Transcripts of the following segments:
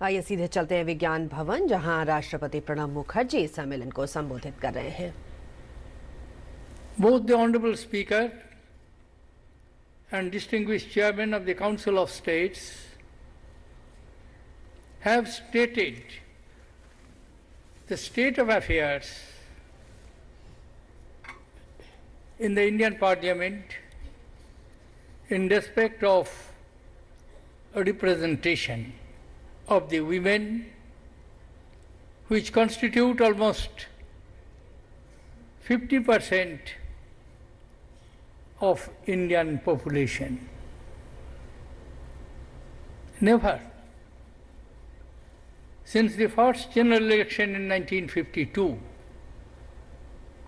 आइए सीधे चलते हैं विज्ञान भवन, जहां राष्ट्रपति प्रणब मुखर्जी इस सम्मेलन को संबोधित कर रहे हैं। Both the Honorable Speaker and distinguished Chairman of the Council of States have stated the state of affairs in the Indian Parliament in respect of a representation of the women, which constitute almost 50% of Indian population. Never, since the first general election in 1952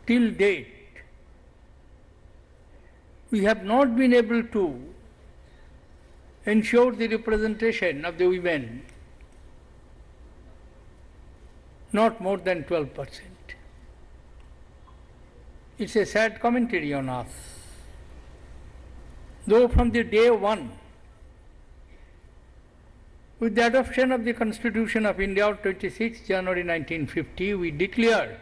till date, we have not been able to ensure the representation of the women, not more than 12%. It's a sad commentary on us. Though from the day one, with the adoption of the Constitution of India on 26 January 1950, we declared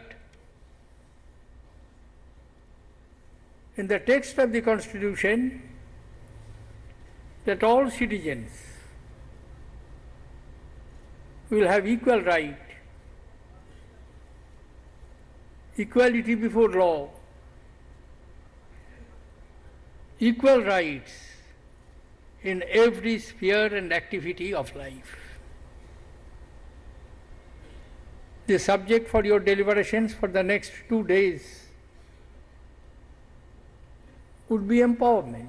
in the text of the Constitution that all citizens will have equal right, equality before law, equal rights in every sphere and activity of life. The subject for your deliberations for the next 2 days would be empowerment.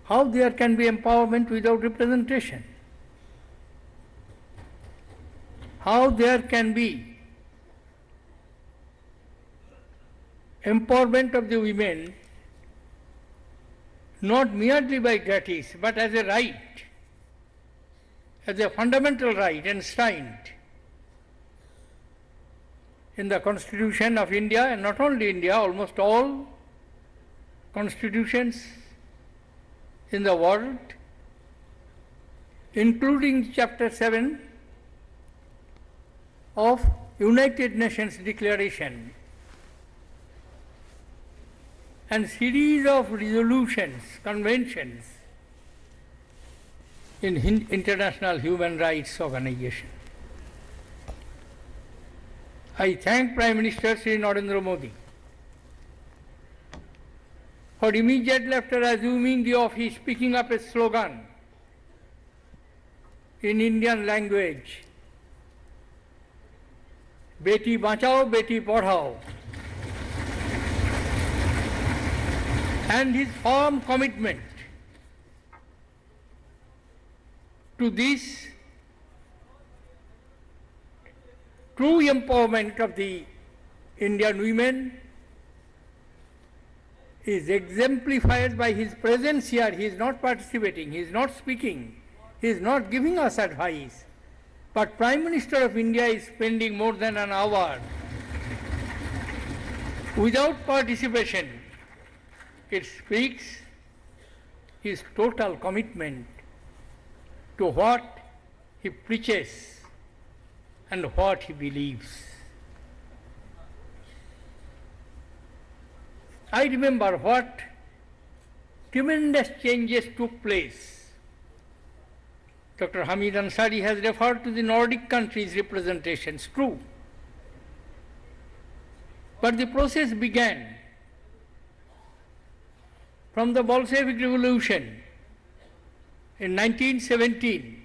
How there can be empowerment without representation? How there can be empowerment of the women not merely by gratis, but as a right, as a fundamental right enshrined in the Constitution of India, and not only India, almost all constitutions in the world, including Chapter 7 of United Nations Declaration and series of resolutions, conventions in international human rights organization. I thank Prime Minister Sri Narendra Modi for immediately after assuming the office picking up a slogan in Indian language, Beti Bachao, Beti Padhao, and his firm commitment to this true empowerment of the Indian women is exemplified by his presence here. He is not participating, he is not speaking, he is not giving us advice. But Prime Minister of India is spending more than an hour without participation. It speaks his total commitment to what he preaches and what he believes. I remember what tremendous changes took place. Dr. Hamid Ansari has referred to the Nordic countries' representations, true. But the process began from the Bolshevik Revolution in 1917,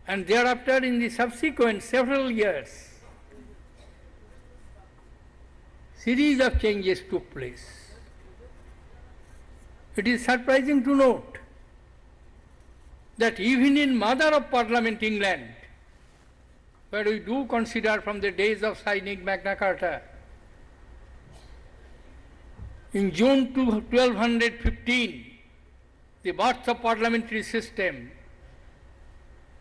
and thereafter in the subsequent several years, series of changes took place. It is surprising to note that even in Mother of Parliament, England, where we do consider from the days of signing Magna Carta, in June 1215, the birth of parliamentary system,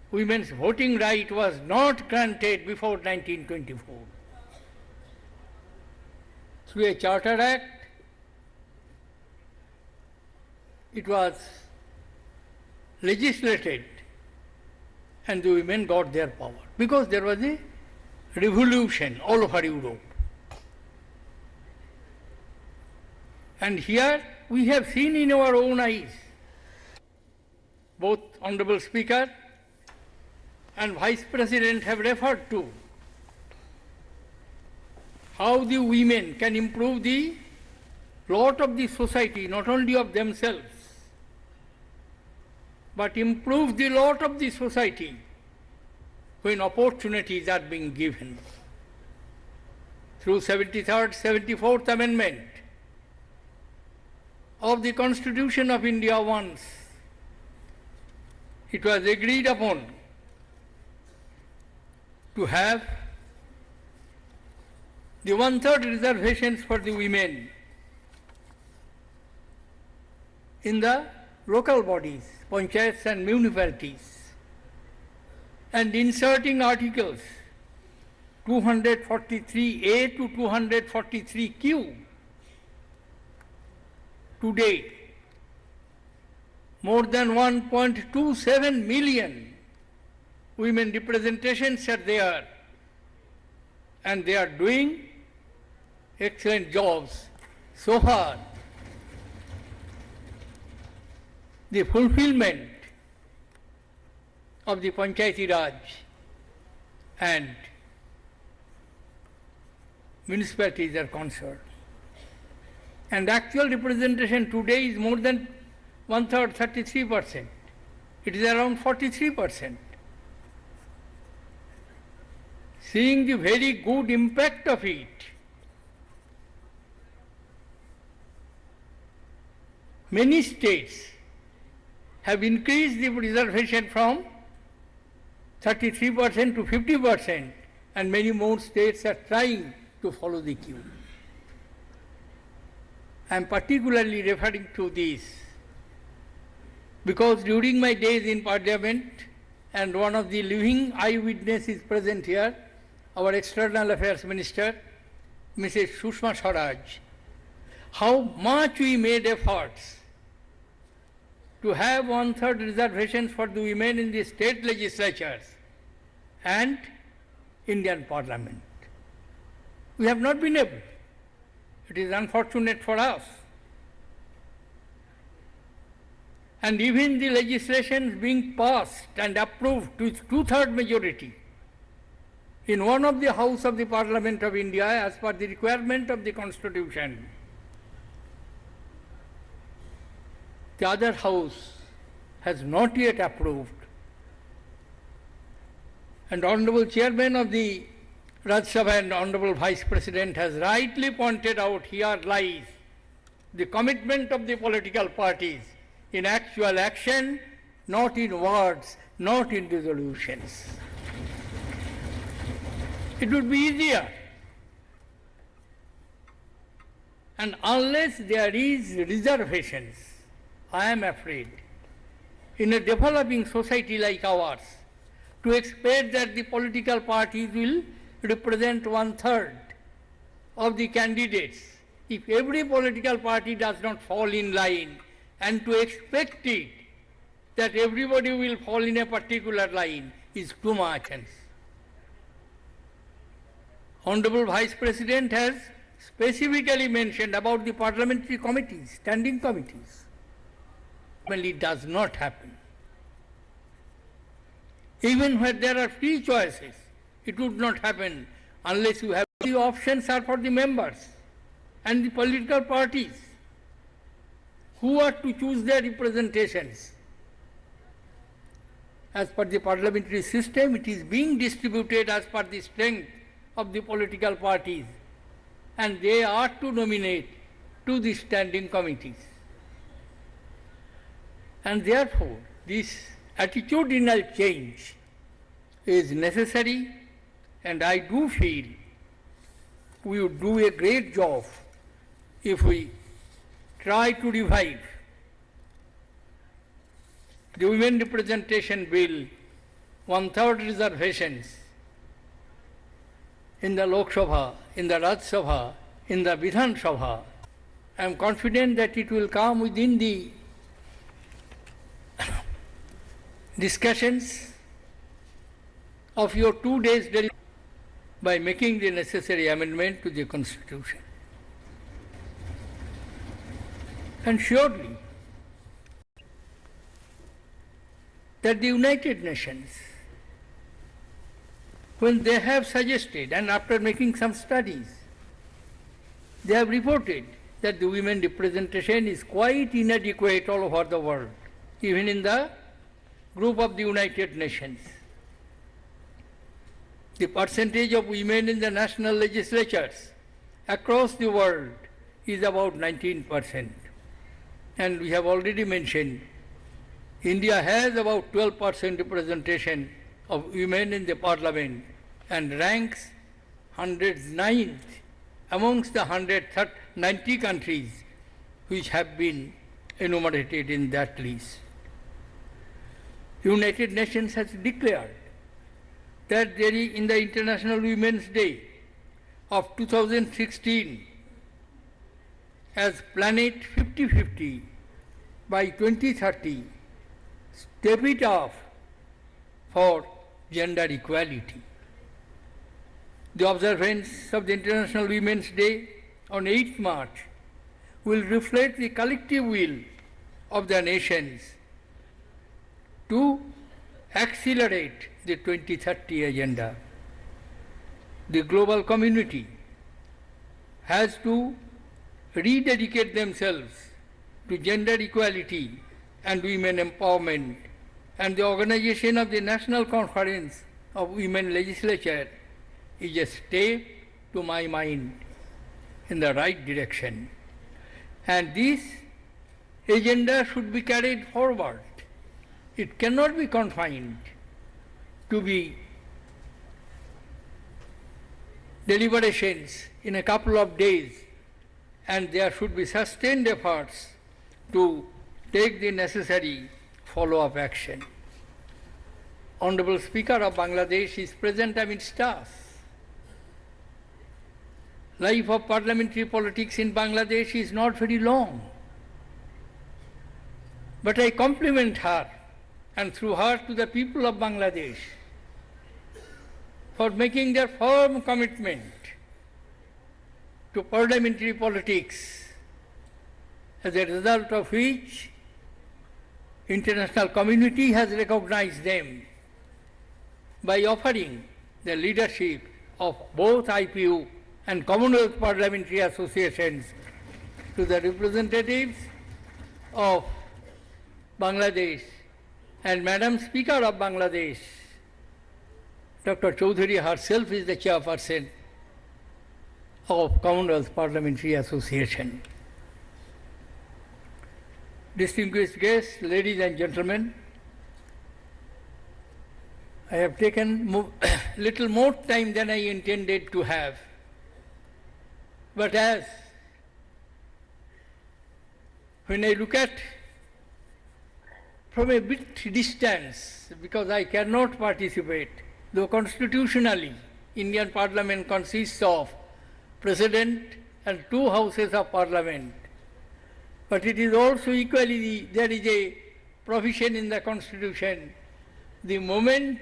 women's voting right was not granted before 1924. Through a Charter Act, it was legislated and the women got their power. Because there was a revolution all over Europe. And here we have seen in our own eyes, both Honorable Speaker and Vice President have referred to how the women can improve the lot of the society, not only of themselves, but improve the lot of the society when opportunities are being given. Through 73rd, 74th Amendment of the Constitution of India once, it was agreed upon to have the 1/3 reservations for the women in the local bodies, panchayats and municipalities, and inserting articles 243A to 243Q. Today, more than 1.27 million women representations are there, and they are doing excellent jobs. So far, the fulfillment of the Panchayati Raj and municipalities are concerned. And actual representation today is more than 1/3, 33%. It is around 43%. Seeing the very good impact of it, many states have increased the reservation from 33% to 50%, and many more states are trying to follow the queue. I am particularly referring to this because during my days in Parliament, and one of the living eyewitnesses is present here, our External Affairs Minister, Mrs. Sushma Swaraj, how much we made efforts to have 1/3 reservations for the women in the state legislatures and Indian Parliament. We have not been able. It is unfortunate for us. And even the legislation being passed and approved with 2/3 majority in one of the House of the Parliament of India as per the requirement of the Constitution, the other House has not yet approved. And Honorable Chairman of the Rajya Sabha and Honorable Vice President has rightly pointed out, here lies the commitment of the political parties in actual action, not in words, not in resolutions. It would be easier. And unless there is reservations, I am afraid, in a developing society like ours, to expect that the political parties will represent 1/3 of the candidates, if every political party does not fall in line, and to expect it that everybody will fall in a particular line is too much. Honorable Vice President has specifically mentioned about the parliamentary committees, standing committees. Well, it does not happen. Even where there are free choices, it would not happen unless you have the options are for the members and the political parties who are to choose their representations. As per the parliamentary system, it is being distributed as per the strength of the political parties, and they are to nominate to the standing committees. And therefore, this attitudinal change is necessary, and I do feel we would do a great job if we try to revive the Women Representation Bill, 1/3 reservations in the Lok Sabha, in the Rajya Sabha, in the Vidhan Sabha. I am confident that it will come within the discussions of your 2 days by making the necessary amendment to the Constitution. And surely that the United Nations, when they have suggested, and after making some studies, they have reported that the women representation is quite inadequate all over the world, even in the group of the United Nations. The percentage of women in the national legislatures across the world is about 19%. And we have already mentioned, India has about 12% representation of women in the parliament and ranks 109th amongst the 190 countries which have been enumerated in that list. The United Nations has declared that there is, in the International Women's Day of 2016, as Planet 50-50 by 2030, step it off for gender equality. The observance of the International Women's Day on 8th March will reflect the collective will of the nations to accelerate the 2030 agenda. The global community has to rededicate themselves to gender equality and women empowerment, and the organization of the National Conference of Women Legislature is a step, to my mind, in the right direction. And this agenda should be carried forward. It cannot be confined to be deliberations in a couple of days, and there should be sustained efforts to take the necessary follow-up action. Honorable Speaker of Bangladesh is present amidst us. Life of parliamentary politics in Bangladesh is not very long. But I compliment her, and through her to the people of Bangladesh, for making their firm commitment to parliamentary politics, as a result of which international community has recognized them by offering the leadership of both IPU and Commonwealth Parliamentary Associations to the representatives of Bangladesh. And Madam Speaker of Bangladesh, Dr. Chowdhury herself is the chairperson of Commonwealth Parliamentary Association. Distinguished guests, ladies and gentlemen, I have taken little more time than I intended to have. But as when I look at from a bit distance, because I cannot participate, though constitutionally Indian Parliament consists of President and 2 houses of Parliament, but it is also equally, there is a provision in the Constitution, the moment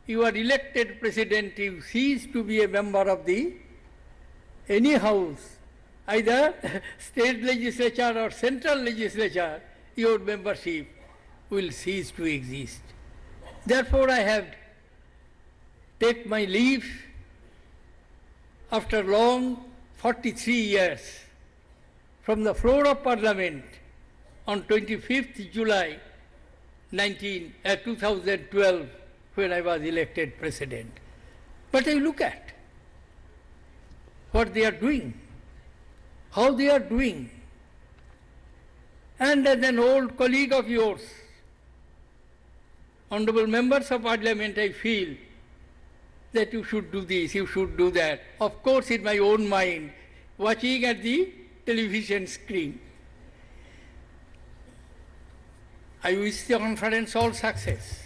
you are elected President, you cease to be a member of the any house, either state legislature or central legislature, your membership will cease to exist. Therefore, I have taken my leave after long 43 years from the floor of Parliament on 25th July 2012, when I was elected President. But I look at what they are doing, how they are doing. And as an old colleague of yours, honorable members of Parliament, I feel that you should do this, you should do that. Of course, in my own mind, watching at the television screen. I wish the conference all success.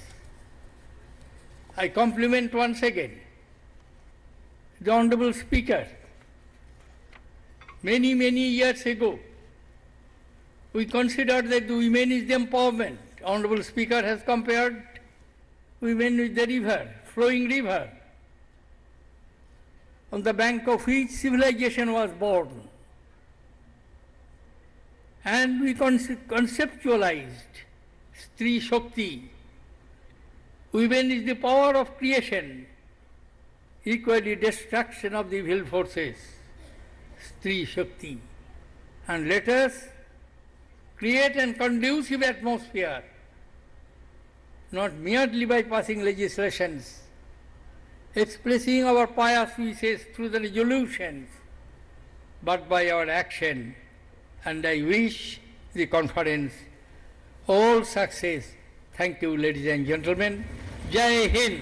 I compliment once again the Honorable Speaker. Many, many years ago, we considered that the women is the empowerment. Honorable Speaker has compared we went with the river, flowing river, on the bank of which civilization was born. And we conceptualized Stri Shakti. Women is the power of creation, equally destruction of the evil forces, Stri Shakti. And let us create an conducive atmosphere, not merely by passing legislations, expressing our pious wishes through the resolutions, but by our action. And I wish the conference all success. Thank you, ladies and gentlemen. Jai Hind.